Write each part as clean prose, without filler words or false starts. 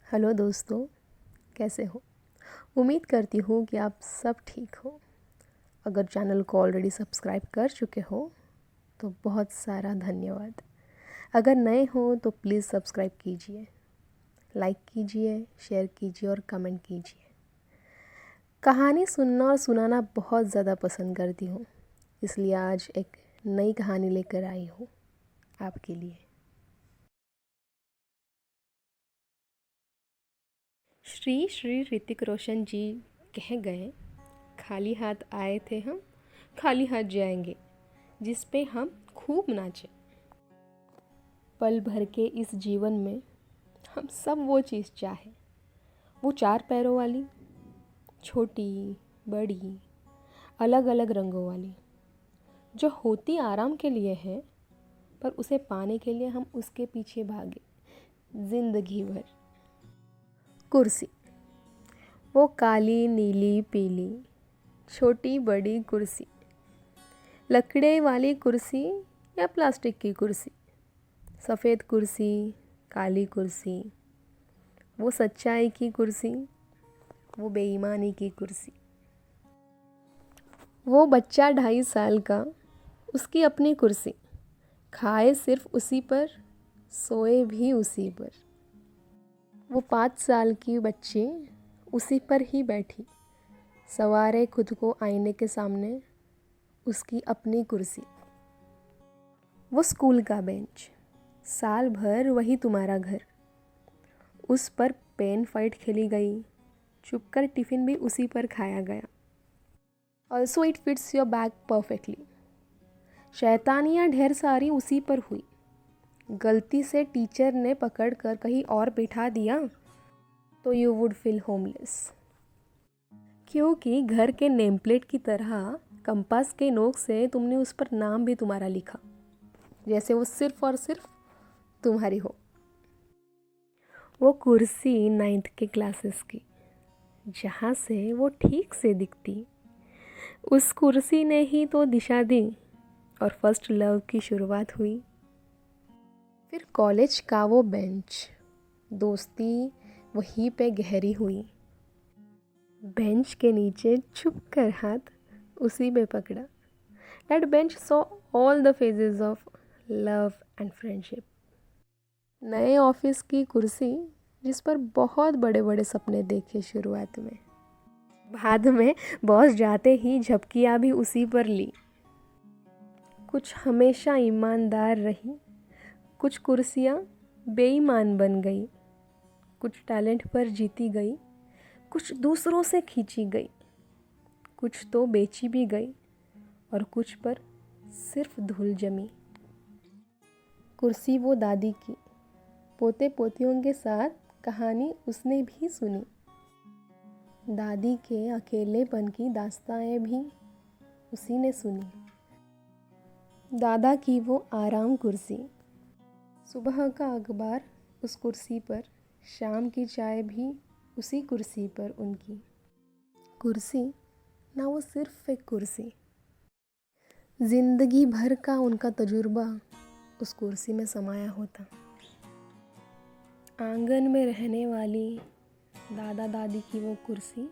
Hello दोस्तों, कैसे हो? उम्मीद करती हूँ कि आप सब ठीक हो। अगर चैनल को ऑलरेडी सब्सक्राइब कर चुके हो तो बहुत सारा धन्यवाद। अगर नए हो तो प्लीज़ सब्सक्राइब कीजिए, लाइक कीजिए, शेयर कीजिए और कमेंट कीजिए। कहानी सुनना और सुनाना बहुत ज़्यादा पसंद करती हूँ, इसलिए आज एक नई कहानी लेकर आई हूँ आपके लिए। श्री श्री ऋतिक रोशन जी कह गए, खाली हाथ आए थे हम, खाली हाथ जाएंगे, जिस पे हम खूब नाचे। पल भर के इस जीवन में हम सब वो चीज़ चाहे, वो चार पैरों वाली, छोटी बड़ी अलग अलग रंगों वाली, जो होती आराम के लिए है, पर उसे पाने के लिए हम उसके पीछे भागे जिंदगी भर। कुर्सी, वो काली नीली पीली छोटी बड़ी कुर्सी, लकड़े वाली कुर्सी या प्लास्टिक की कुर्सी, सफ़ेद कुर्सी, काली कुर्सी, वो सच्चाई की कुर्सी, वो बेईमानी की कुर्सी। वो बच्चा 2.5 साल का, उसकी अपनी कुर्सी, खाए सिर्फ उसी पर, सोए भी उसी पर। वो 5 साल की बच्ची उसी पर ही बैठी, सवारे खुद को आईने के सामने, उसकी अपनी कुर्सी। वो स्कूल का बेंच, साल भर वही तुम्हारा घर, उस पर पेन फाइट खेली गई, चुपकर टिफ़िन भी उसी पर खाया गया। Also it fits your bag perfectly. शैतानियाँ ढेर सारी उसी पर हुई, गलती से टीचर ने पकड़ कर कहीं और बिठा दिया तो यू वुड फील होमलेस, क्योंकि घर के नेम प्लेट की तरह कंपास के नोक से तुमने उस पर नाम भी तुम्हारा लिखा, जैसे वो सिर्फ और सिर्फ तुम्हारी हो। वो कुर्सी 9th के क्लासेस की, जहाँ से वो ठीक से दिखती, उस कुर्सी ने ही तो दिशा दी और फर्स्ट लव की शुरुआत हुई। फिर कॉलेज का वो बेंच, दोस्ती वहीं पे गहरी हुई, बेंच के नीचे छुपकर हाथ उसी पे पकड़ा। That bench saw all the phases of love and friendship. नए ऑफिस की कुर्सी, जिस पर बहुत बड़े बड़े सपने देखे शुरुआत में, बाद में बॉस जाते ही झपकियाँ भी उसी पर ली। कुछ हमेशा ईमानदार रही, कुछ कुर्सियाँ बेईमान बन गई, कुछ टैलेंट पर जीती गई, कुछ दूसरों से खींची गई, कुछ तो बेची भी गई और कुछ पर सिर्फ धूल जमी। कुर्सी वो दादी की, पोते पोतियों के साथ कहानी उसने भी सुनी, दादी के अकेलेपन की दास्तानें भी उसी ने सुनी। दादा की वो आराम कुर्सी, सुबह का अखबार उस कुर्सी पर, शाम की चाय भी उसी कुर्सी पर उनकी। कुर्सी ना वो सिर्फ एक कुर्सी, जिंदगी भर का उनका तजुर्बा उस कुर्सी में समाया होता। आंगन में रहने वाली दादा दादी की वो कुर्सी,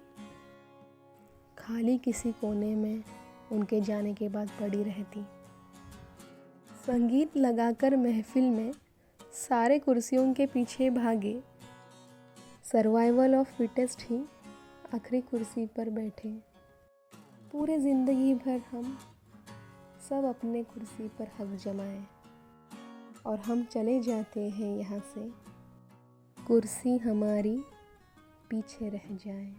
खाली किसी कोने में उनके जाने के बाद पड़ी रहती। संगीत लगाकर महफिल में सारे कुर्सियों के पीछे भागे, सर्वाइवल ऑफ फिटेस्ट ही आखिरी कुर्सी पर बैठे। पूरे ज़िंदगी भर हम सब अपने कुर्सी पर हक जमाए और हम चले जाते हैं यहाँ से, कुर्सी हमारी पीछे रह जाए।